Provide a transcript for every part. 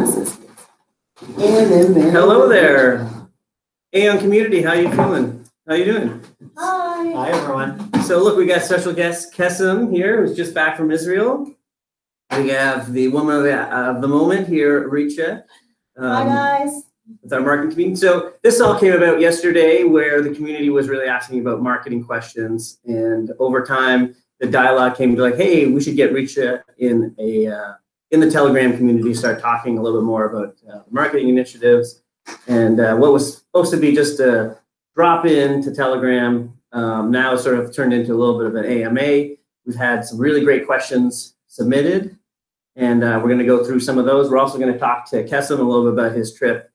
assistance. Hello there. Aion community, how you feeling? How you doing? Hi. Hi, everyone. So look, we got special guest Kesem here, who's just back from Israel. We have the woman of the moment here, Richa. Hi, guys. With our marketing community. So this all came about yesterday where the community was really asking about marketing questions. And over time, the dialogue came to like, hey, we should get Richa in the Telegram community, start talking a little bit more about marketing initiatives. And what was supposed to be just a drop in to Telegram now sort of turned into a little bit of an AMA. We've had some really great questions submitted, and we're going to go through some of those. We're also going to talk to Kesem a little bit about his trip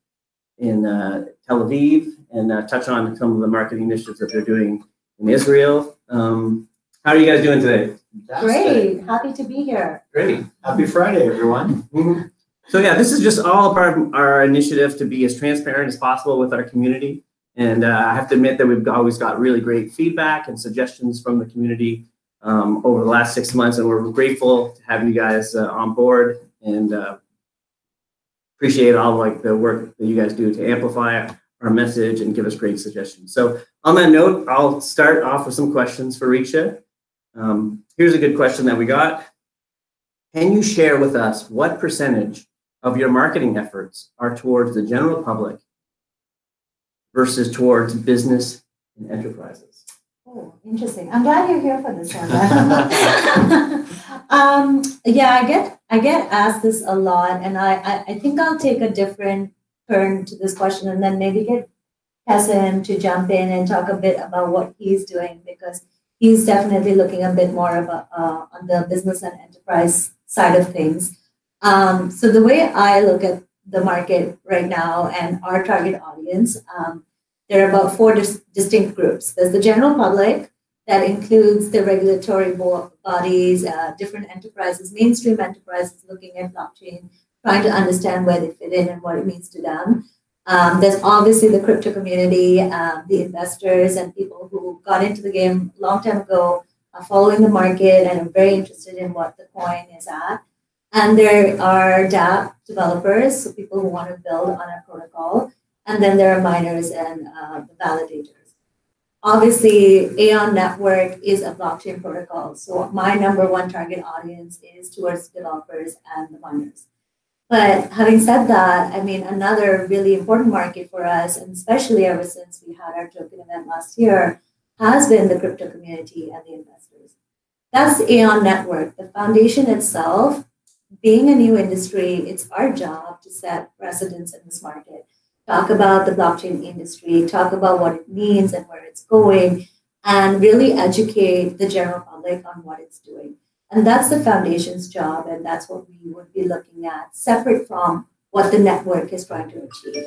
in Tel Aviv and touch on some of the marketing initiatives that they're doing in Israel. How are you guys doing today? Great. Happy to be here. Great. Happy Friday, everyone. So yeah, this is just all a part of our initiative to be as transparent as possible with our community. And I have to admit that we've always got really great feedback and suggestions from the community over the last 6 months. And we're grateful to have you guys on board and appreciate all like the work that you guys do to amplify our message and give us great suggestions. So on that note, I'll start off with some questions for Richa. Here's a good question that we got. Can you share with us what percentage of your marketing efforts are towards the general public versus towards business and enterprises? Oh, interesting. I'm glad you're here for this one. Yeah, I get asked this a lot, and I think I'll take a different turn to this question and then maybe get Kesem to jump in and talk a bit about what he's doing, because he's definitely looking a bit more of on the business and enterprise side of things. So the way I look at the market right now and our target audience, there are about four distinct groups. There's the general public that includes the regulatory bodies, different enterprises, mainstream enterprises looking at blockchain, trying to understand where they fit in and what it means to them. There's obviously the crypto community, the investors and people who got into the game a long time ago, are following the market and are very interested in what the coin is at. And there are dApp developers, so people who want to build on a protocol. And then there are miners and the validators. Obviously, Aion network is a blockchain protocol. So my number one target audience is towards developers and the miners. But having said that, I mean, another really important market for us, and especially ever since we had our token event last year, has been the crypto community and the investors. That's the Aion network. The foundation itself, being a new industry, it's our job to set precedents in this market. Talk about the blockchain industry, talk about what it means and where it's going, and really educate the general public on what it's doing. And that's the foundation's job, and that's what we would be looking at, separate from what the network is trying to achieve.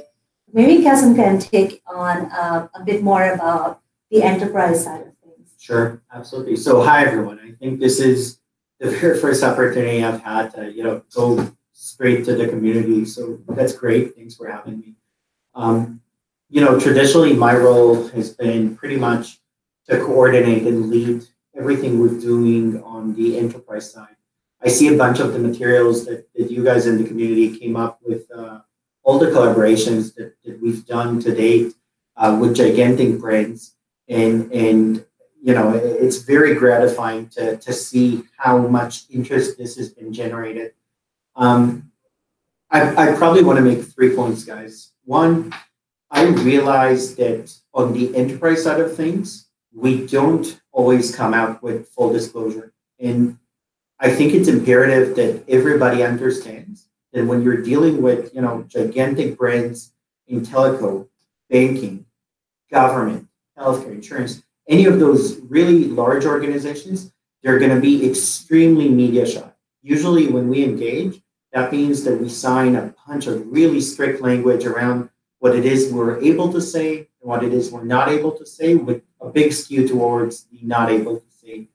Maybe Kesem can take on a bit more about the enterprise side of things. Sure, absolutely. So hi, everyone. I think this is the very first opportunity I've had to, go straight to the community. So that's great. Thanks for having me. Traditionally, my role has been pretty much to coordinate and lead everything we're doing on the enterprise side. I see a bunch of the materials that you guys in the community came up with, all the collaborations that we've done to date with gigantic brands. And it's very gratifying to see how much interest this has been generated. I probably want to make 3 points, guys. One, I realize that on the enterprise side of things, we don't always come out with full disclosure. And I think it's imperative that everybody understands that when you're dealing with, gigantic brands in telco, banking, government, healthcare, insurance, any of those really large organizations, they're going to be extremely media shy. Usually when we engage, that means that we sign a bunch of really strict language around what it is we're able to say and what it is we're not able to say, with a big skew towards the not able to say.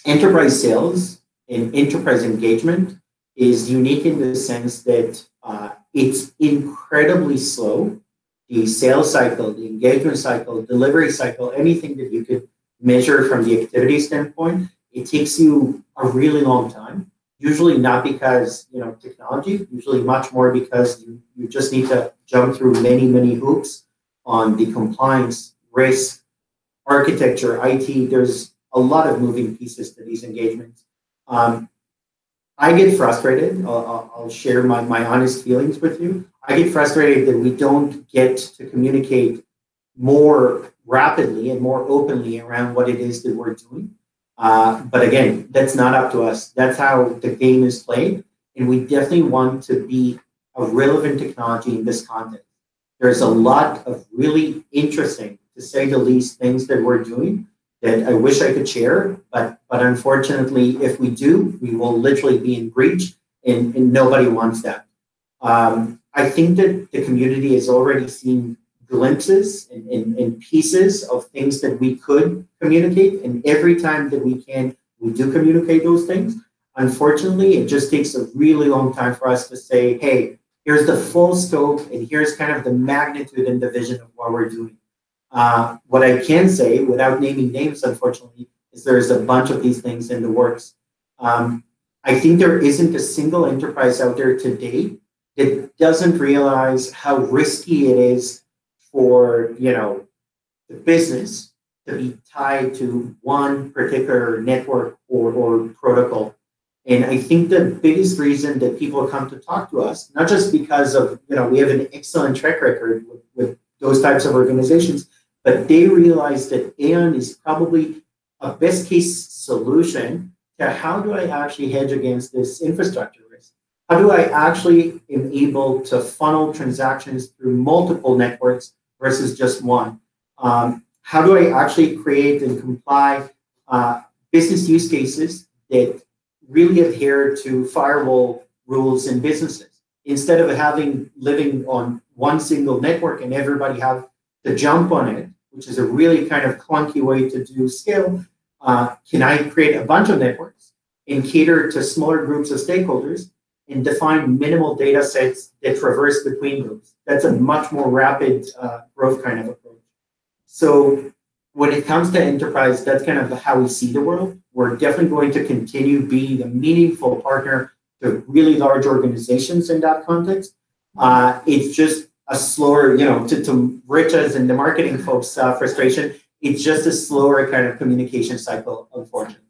Enterprise sales and enterprise engagement is unique in the sense that it's incredibly slow. The sales cycle, the engagement cycle, delivery cycle, anything that you could measure from the activity standpoint, it takes you a really long time. Usually not because, technology, usually much more because you just need to jump through many, many hoops on the compliance, risk, architecture, IT. There's a lot of moving pieces to these engagements. I get frustrated. I'll share my honest feelings with you. I get frustrated that we don't get to communicate more rapidly and more openly around what it is that we're doing. But again, that's not up to us. That's how the game is played. And we definitely want to be a relevant technology in this context. There's a lot of really interesting, to say the least, things that we're doing that I wish I could share, but unfortunately, if we do, we will literally be in breach, and nobody wants that. I think that the community has already seen glimpses and pieces of things that we could communicate, and every time that we can, we do communicate those things. Unfortunately, it just takes a really long time for us to say, hey, here's the full scope, and here's kind of the magnitude and the vision of what we're doing. What I can say, without naming names, unfortunately, is there's a bunch of these things in the works. I think there isn't a single enterprise out there today that doesn't realize how risky it is for, the business to be tied to one particular network or protocol. And I think the biggest reason that people come to talk to us, not just because of, we have an excellent track record with those types of organizations, but they realize that Aion is probably a best case solution to how do I actually hedge against this infrastructure risk? How do I actually am able to funnel transactions through multiple networks versus just one? How do I actually create and comply business use cases that really adhere to firewall rules in businesses? Instead of living on one single network and everybody have to jump on it, which is a really kind of clunky way to do scale, can I create a bunch of networks and cater to smaller groups of stakeholders and define minimal data sets that traverse between groups? That's a much more rapid growth kind of approach. So when it comes to enterprise, that's kind of how we see the world. We're definitely going to continue being a meaningful partner to really large organizations in that context. It's just a slower, to Richa's and the marketing folks' frustration, it's just a slower kind of communication cycle, unfortunately.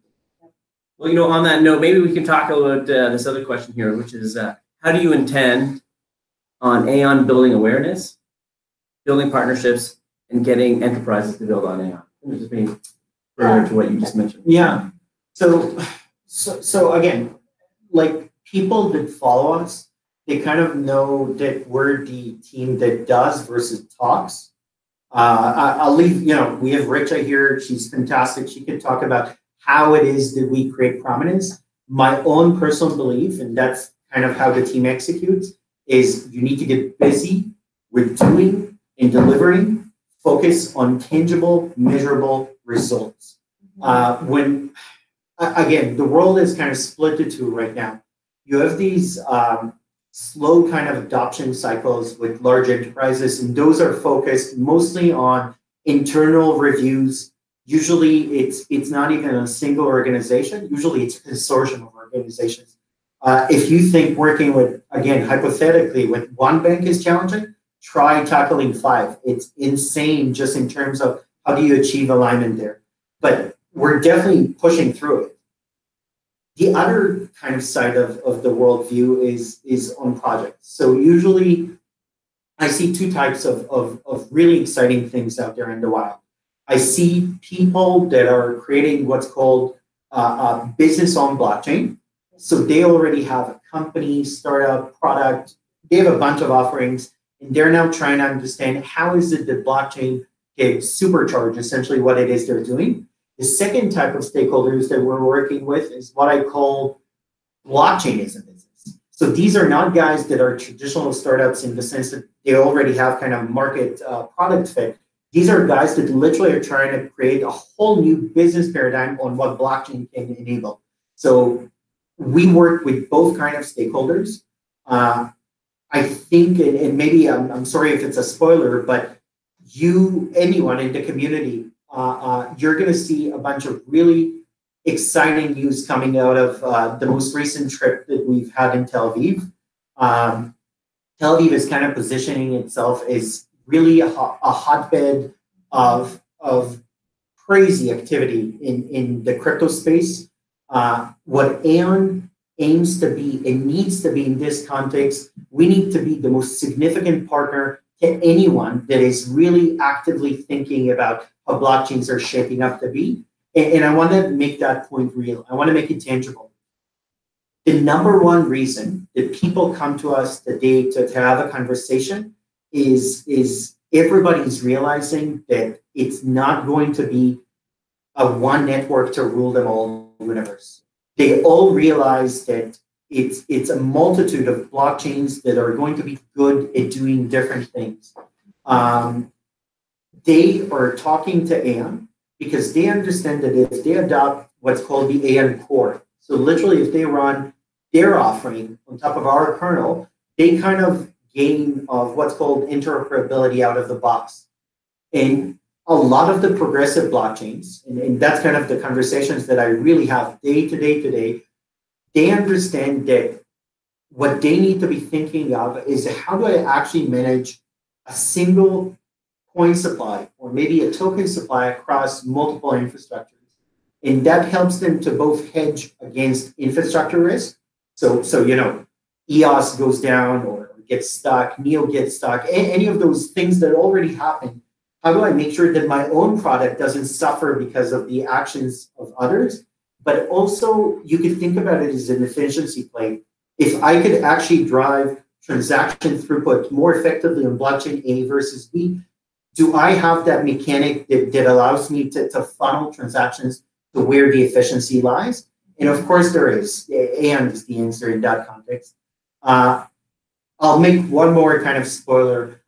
Well, on that note, maybe we can talk about this other question here, which is how do you intend on Aion building awareness, building partnerships, and getting enterprises to build on Aion? Just being further to what you just mentioned. Yeah. So again, like people that follow us, they kind of know that we're the team that does versus talks. I'll leave, we have Richa here. She's fantastic. She can talk about how it is that we create prominence. My own personal belief, and that's kind of how the team executes, is you need to get busy with doing and delivering, focus on tangible, measurable results. Again, the world is kind of split to two right now. You have these slow kind of adoption cycles with large enterprises, and those are focused mostly on internal reviews. Usually it's not even a single organization. Usually it's a consortium of organizations. If you think working with, again, hypothetically, with one bank is challenging, try tackling 5. It's insane just in terms of how do you achieve alignment there. But we're definitely pushing through it. The other kind of side of the worldview is on projects. So usually I see two types of really exciting things out there in the wild. I see people that are creating what's called a business on blockchain. So they already have a company, startup, product. They have a bunch of offerings, and they're now trying to understand how is it that blockchain can supercharge essentially what it is they're doing. The second type of stakeholders that we're working with is what I call blockchain as a business. So these are not guys that are traditional startups in the sense that they already have kind of market product fit. These are guys that literally are trying to create a whole new business paradigm on what blockchain can enable. So we work with both kind of stakeholders. I think, and maybe I'm sorry if it's a spoiler, but anyone in the community, you're going to see a bunch of really exciting news coming out of the most recent trip that we've had in Tel Aviv. Tel Aviv is kind of positioning itself as really a hotbed of crazy activity in the crypto space. What Aion aims to be and needs to be in this context, we need to be the most significant partner to anyone that is really actively thinking about how blockchains are shaping up to be. And I want to make that point real. I want to make it tangible. The number one reason that people come to us today to have a conversation is everybody's realizing that it's not going to be a one network to rule them all universe. They all realize that it's a multitude of blockchains that are going to be good at doing different things. They are talking to Aion because they understand that if they adopt what's called the Aion core, so literally if they run their offering on top of our kernel, they kind of gain of what's called interoperability out of the box. And a lot of the progressive blockchains, and that's kind of the conversations that I really have day to day today, they understand that what they need to be thinking of is how do I actually manage a single coin supply or maybe a token supply across multiple infrastructures. And that helps them to both hedge against infrastructure risk. So EOS goes down or gets stuck, NEO gets stuck, any of those things that already happen. How do I make sure that my own product doesn't suffer because of the actions of others? But also, you could think about it as an efficiency play. If I could actually drive transaction throughput more effectively on blockchain A versus B, do I have that mechanic that allows me to funnel transactions to where the efficiency lies? And of course there is, and is the answer in that context. I'll make one more kind of spoiler.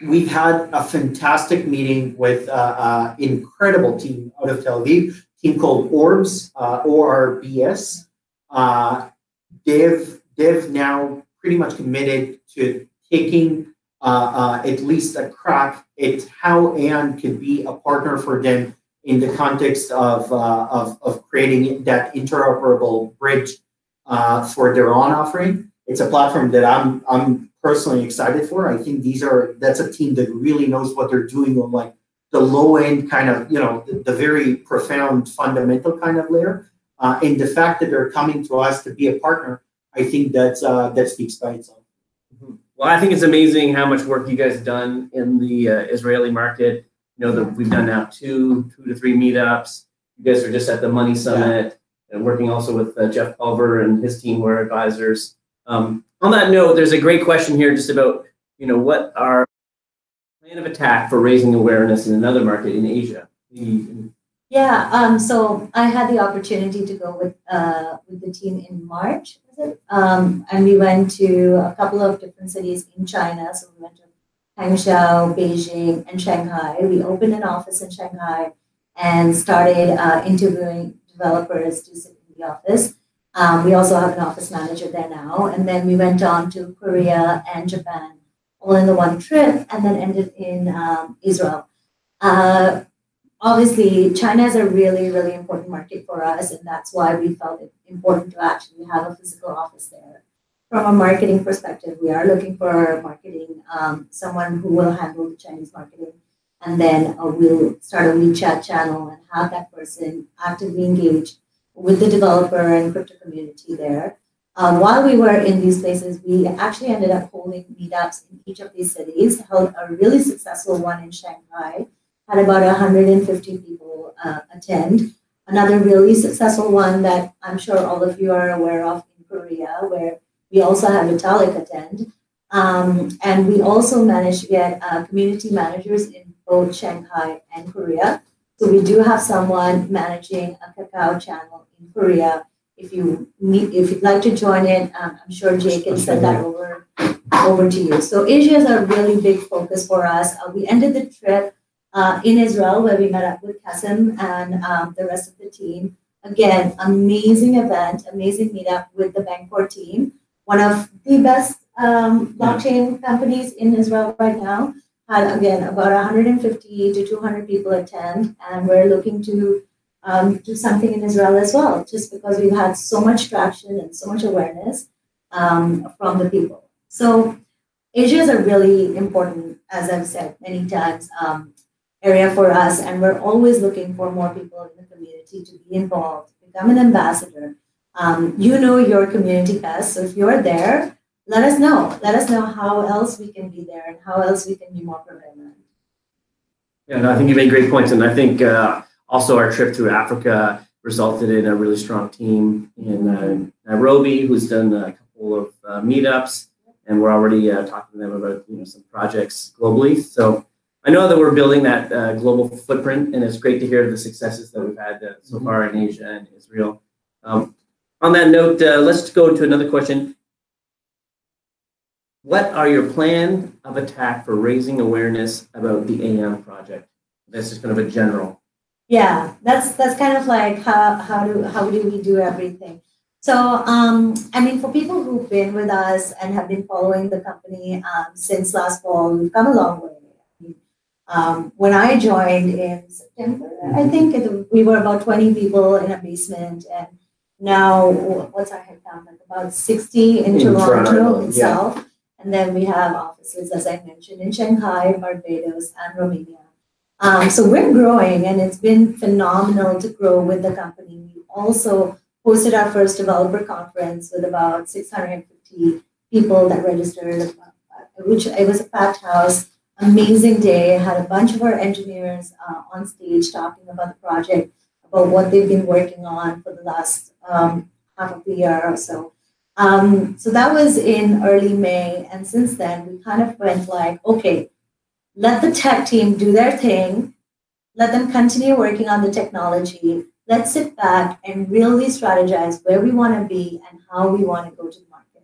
We've had a fantastic meeting with an incredible team out of Tel Aviv, team called Orbs, ORBS. They've now pretty much committed to taking at least a crack at how Aion could be a partner for them in the context of creating that interoperable bridge for their own offering. It's a platform that I'm personally excited for. I think that's a team that really knows what they're doing on like the low end kind of, the very profound fundamental kind of layer. And the fact that they're coming to us to be a partner, I think that speaks by itself. Well, I think it's amazing how much work you guys have done in the Israeli market. We've done now two to three meetups. You guys are just at the Money Summit and working also with Jeff Pulver and his team who are advisors. On that note, there's a great question here just about, what our plan of attack for raising awareness in another market in Asia. Yeah, so I had the opportunity to go with the team in March, was it? And we went to a couple of different cities in China. So we went to Hangzhou, Beijing, and Shanghai. We opened an office in Shanghai and started interviewing developers to sit in the office. We also have an office manager there now. And then we went on to Korea and Japan, all in the one trip, and then ended in Israel. Obviously, China is a really, really important market for us, and that's why we felt it important to actually have a physical office there. From a marketing perspective, we are looking for marketing, someone who will handle the Chinese marketing, and then we'll start a WeChat channel and have that person actively engage with the developer and crypto community there. While we were in these places, we actually ended up holding meetups in each of these cities, held a really successful one in Shanghai, had about 150 people attend. Another really successful one that I'm sure all of you are aware of in Korea, where we also had Vitalik attend. And we also managed to get community managers in both Shanghai and Korea. So we do have someone managing a cacao channel in Korea. If you'd like to join it, I'm sure Jay can send that over to you. So Asia is a really big focus for us. We ended the trip in Israel, where we met up with Kasim and the rest of the team. Again, amazing event, amazing meetup with the Bancor team, one of the best blockchain companies in Israel right now. Had, again, about 150 to 200 people attend, and we're looking to do something in Israel as well, just because we've had so much traction and so much awareness from the people. So Asia is a really important, as I've said many times, area for us, and we're always looking for more people in the community to be involved, become an ambassador. You know your community best, so if you're there, let us know. Let us know how else we can be there and how else we can be more prevalent. Yeah, no, I think you made great points, and I think also our trip through Africa resulted in a really strong team in Nairobi, who's done a couple of meetups, and we're already talking to them about some projects globally. So I know that we're building that global footprint, and it's great to hear the successes that we've had so far in Asia and Israel. On that note, let's go to another question. What are your plan of attack for raising awareness about the Aion project? This is kind of a general. Yeah, that's kind of like how do we do everything. So I mean, for people who've been with us and have been following the company since last fall, we've come a long way. When I joined in September, I think we were about 20 people in a basement, and now what's our headcount? Like about 60 in Toronto itself. Yeah. And then we have offices, as I mentioned, in Shanghai, Barbados, and Romania. So we're growing, and it's been phenomenal to grow with the company. We also hosted our first developer conference with about 650 people that registered, which it was a packed house, amazing day. Had a bunch of our engineers on stage talking about the project, about what they've been working on for the last half of the year or so. So that was in early May, and since then we kind of went like, okay, let the tech team do their thing, let them continue working on the technology, let's sit back and really strategize where we want to be and how we want to go to the market.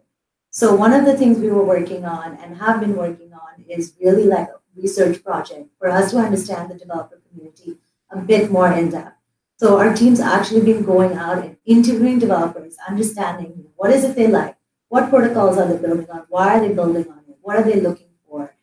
So one of the things we were working on and have been working on is really like a research project for us to understand the developer community a bit more in depth. So our team's actually been going out and interviewing developers, understanding what is it they like, what protocols are they building on, why are they building on it, what are they looking for,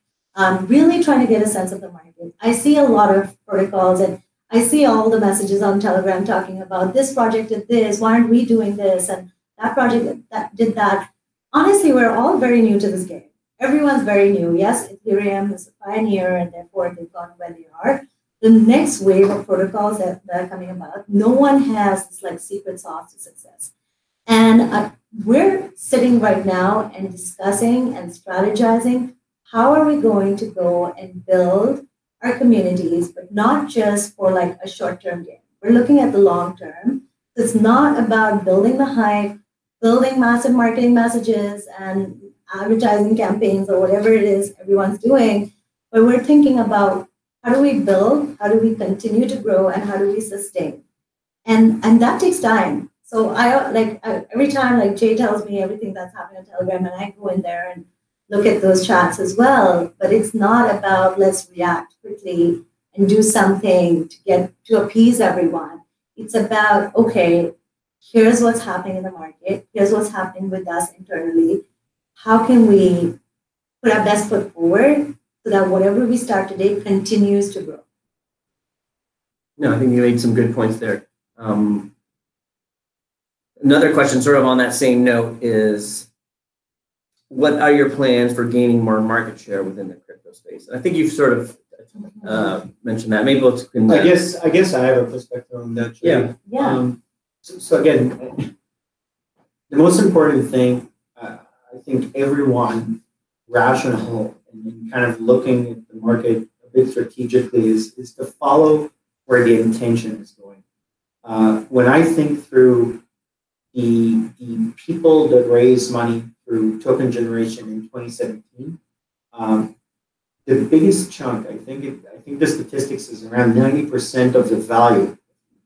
really trying to get a sense of the market. I see a lot of protocols, and I see all the messages on Telegram talking about this project did this, why aren't we doing this, and that project that did that. Honestly, we're all very new to this game. Everyone's very new. Yes, Ethereum is a pioneer, and therefore they've gone where they are. The next wave of protocols that are coming about, no one has this like secret sauce to success. And we're sitting right now and discussing and strategizing how are we going to go and build our communities, but not just for like a short-term gain. We're looking at the long term. It's not about building the hype, building massive marketing messages and advertising campaigns or whatever it is everyone's doing, but we're thinking about how do we build, how do we continue to grow, and how do we sustain? And that takes time. So every time like Jay tells me everything that's happening on Telegram, and I go in there and look at those chats as well. But it's not about let's react quickly and do something to appease everyone. It's about, okay, here's what's happening in the market. Here's what's happening with us internally. How can we put our best foot forward so that whatever we start today continues to grow? No, I think you made some good points there. Another question sort of on that same note is, what are your plans for gaining more market share within the crypto space? I think you've sort of mentioned that. Maybe let's. I guess I have a perspective on that. Yeah. Yeah. So again, the most important thing, I think everyone rational and kind of looking at the market a bit strategically is to follow where the intention is going. When I think through the people that raise money through token generation in 2017, the biggest chunk, I think the statistics is around 90% of the value,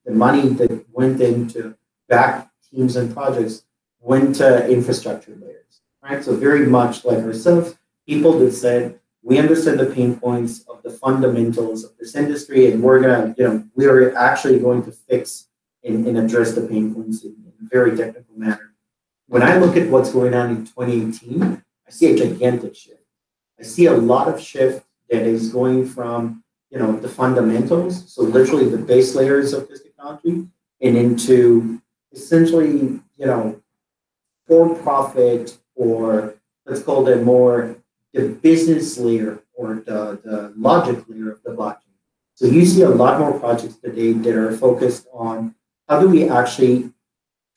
the money that went into back teams and projects went to infrastructure layers, right? So very much like ourselves, people that said, we understand the pain points of the fundamentals of this industry, and we are actually going to fix and address the pain points in a very technical manner. When I look at what's going on in 2018, I see a gigantic shift. I see a lot of shift that is going from, the fundamentals, so literally the base layers of this technology, technology and into essentially, for-profit, or let's call them more the business layer or the logic layer of the blockchain. So you see a lot more projects today that are focused on how do we actually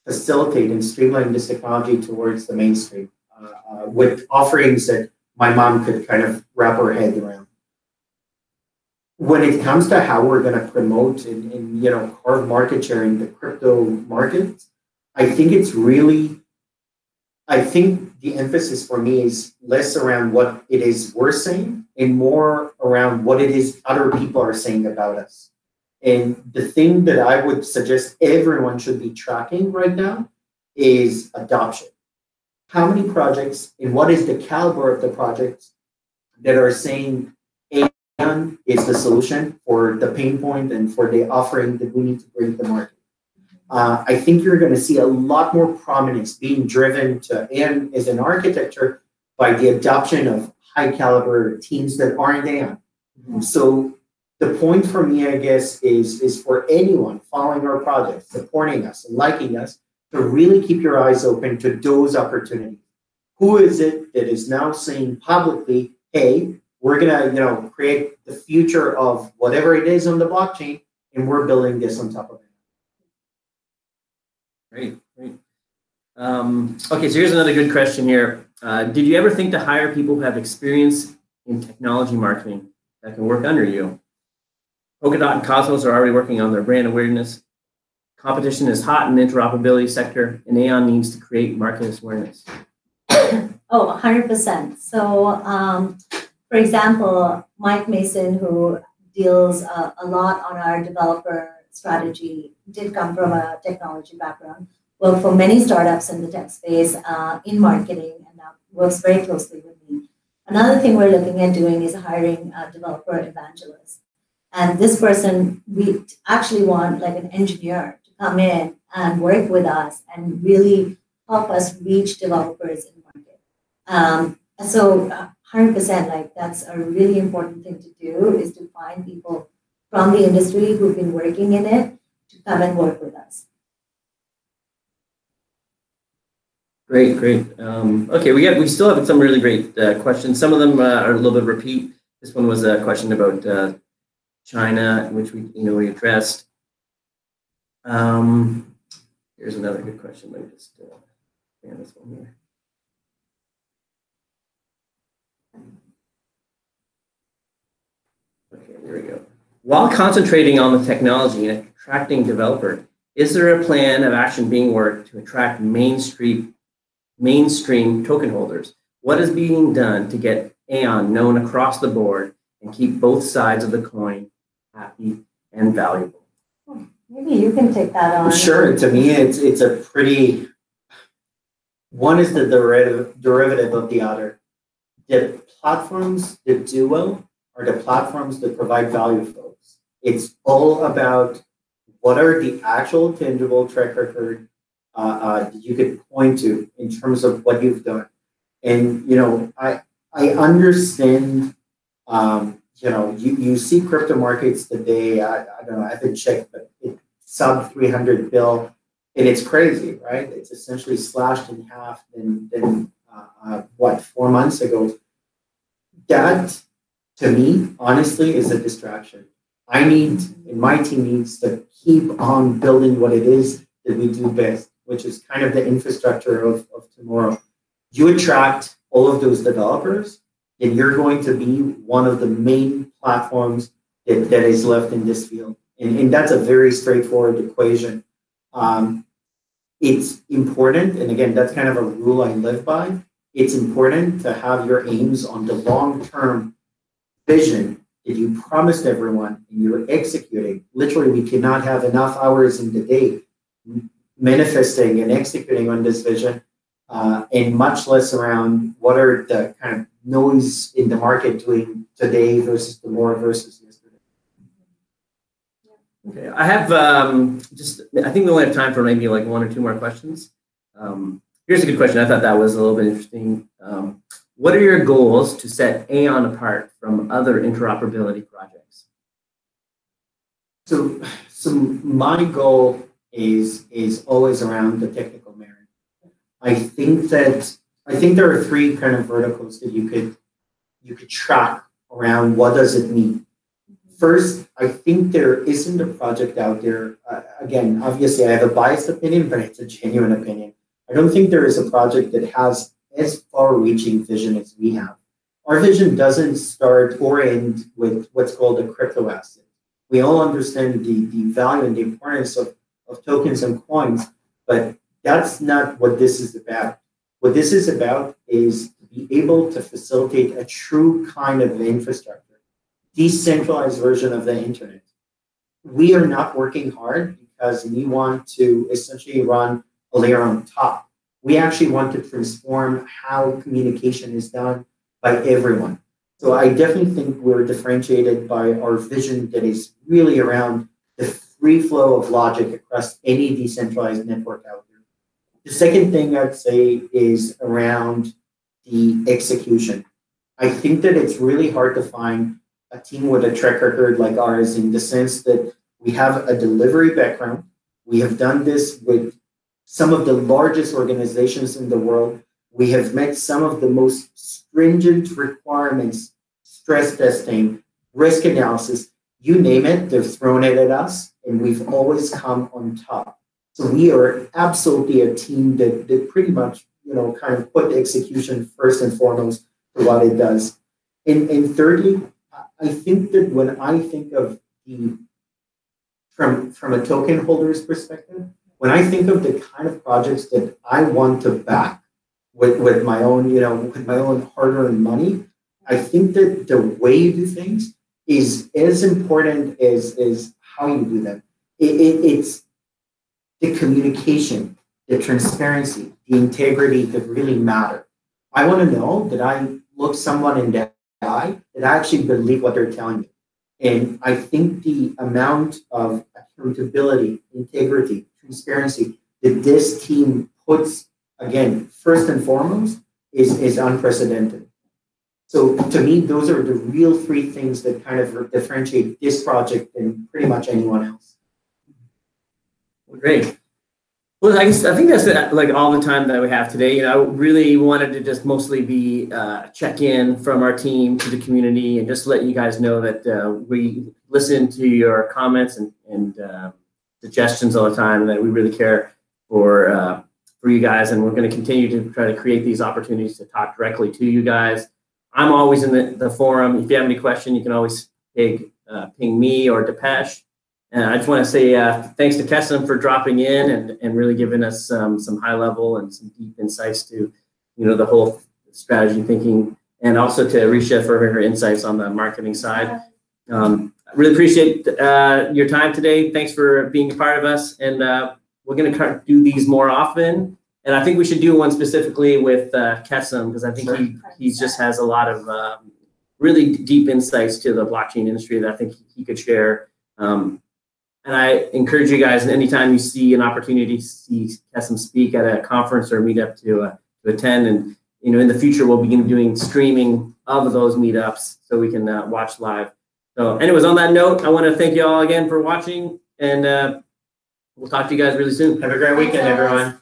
facilitate and streamline this technology towards the mainstream with offerings that my mom could kind of wrap her head around. When it comes to how we're going to promote and carve market share in the crypto market, I think the emphasis for me is less around what it is we're saying and more around what it is other people are saying about us. And the thing that I would suggest everyone should be tracking right now is adoption. How many projects and what is the caliber of the projects that are saying Aion is the solution for the pain point and for the offering that we need to bring to the market? I think you're going to see a lot more prominence being driven to Aion as an architecture by the adoption of high caliber teams that aren't Aion. So the point for me, I guess, is for anyone following our project, supporting us and liking us, to really keep your eyes open to those opportunities. Who is it that is now saying publicly, hey, we're gonna create the future of whatever it is on the blockchain, and we're building this on top of it. Great. Okay, so here's another good question here. Did you ever think to hire people who have experience in technology marketing that can work under you? Polkadot and Cosmos are already working on their brand awareness. Competition is hot in the interoperability sector, and Aion needs to create market awareness. Oh, 100%. So, for example, Mike Mason, who deals a lot on our developer strategy, did come from a technology background, worked for many startups in the tech space in marketing, and now works very closely with me. Another thing we're looking at doing is hiring a developer evangelist. And this person, we actually want like an engineer to come in and work with us and really help us reach developers in market. So 100%, like that's a really important thing to do, is to find people from the industry who've been working in it to come and work with us. Great. Okay, we still have some really great questions. Some of them are a little bit repeat. This one was a question about China, which we addressed. Here's another good question. Let me just expand this one here. Okay, there we go. While concentrating on the technology and attracting developer, is there a plan of action being worked to attract mainstream token holders? What is being done to get Aion known across the board and keep both sides of the coin happy and valuable? Maybe you can take that on. Sure. To me, it's a pretty. One is the derivative of the other. The platforms that do well are the platforms that provide value, folks. It's all about what are the actual tangible track record that you could point to in terms of what you've done. And I understand. You see crypto markets today. I don't know. I haven't checked, but it's sub 300 bill, and it's crazy, right? It's essentially slashed in half than 4 months ago. That, to me, honestly, is a distraction. And my team needs to keep on building what it is that we do best, which is kind of the infrastructure of tomorrow. You attract all of those developers, and you're going to be one of the main platforms that is left in this field. And that's a very straightforward equation. It's important, and again, that's kind of a rule I live by. It's important to have your aims on the long-term vision that you promised everyone and you're executing. Literally, we cannot have enough hours in the day manifesting and executing on this vision, and much less around what are the kind of noise in the market doing today versus tomorrow versus yesterday. Okay, I have I think we only have time for maybe like one or two more questions. Here's a good question. I thought that was a little bit interesting. What are your goals to set Aion apart from other interoperability projects? So my goal is always around the technical merit. I think there are three kind of verticals that you could track around what does it mean. First, I think there isn't a project out there. Again, obviously, I have a biased opinion, but it's a genuine opinion. I don't think there is a project that has as far-reaching vision as we have. Our vision doesn't start or end with what's called a crypto asset. We all understand the value and the importance of tokens and coins, but that's not what this is about. What this is about is to be able to facilitate a true kind of infrastructure, decentralized version of the internet. We are not working hard because we want to essentially run a layer on top. We actually want to transform how communication is done by everyone. So I definitely think we're differentiated by our vision that is really around the free flow of logic across any decentralized network out there. The second thing I'd say is around the execution. I think that it's really hard to find a team with a track record like ours in the sense that we have a delivery background. We have done this with some of the largest organizations in the world. We have met some of the most stringent requirements, stress testing, risk analysis, you name it, they've thrown it at us, and we've always come on top. So we are absolutely a team that pretty much, kind of put the execution first and foremost for what it does. And thirdly, I think that when I think of from a token holder's perspective, when I think of the kind of projects that I want to back with my own, with my own hard-earned money, I think that the way you do things is as important as how you do them. It's the communication, the transparency, the integrity that really matter. I want to know that I look someone in the eye that I actually believe what they're telling me. And I think the amount of accountability, integrity, transparency that this team puts, again, first and foremost, is unprecedented. So to me, those are the real three things that kind of differentiate this project than pretty much anyone else. Well, great. Well, I think that's like all the time that we have today. I really wanted to just mostly be check-in from our team to the community and just let you guys know that we listen to your comments and suggestions all the time, and that we really care for you guys, and we're going to continue to try to create these opportunities to talk directly to you guys. I'm always in the forum. If you have any question, you can always ping me or Depeche. And I just want to say thanks to Kesem for dropping in and really giving us some high level and some deep insights to the whole strategy thinking, and also to Richa for her insights on the marketing side. I really appreciate your time today. Thanks for being a part of us, and we're going to do these more often. And I think we should do one specifically with Kesem, because I think he just has a lot of really deep insights to the blockchain industry that I think he could share. And I encourage you guys, anytime you see an opportunity to see Kesem speak at a conference or meetup to attend. And in the future, we'll begin doing streaming of those meetups so we can watch live. So anyways, on that note, I want to thank you all again for watching, and we'll talk to you guys really soon. Have a great weekend, everyone.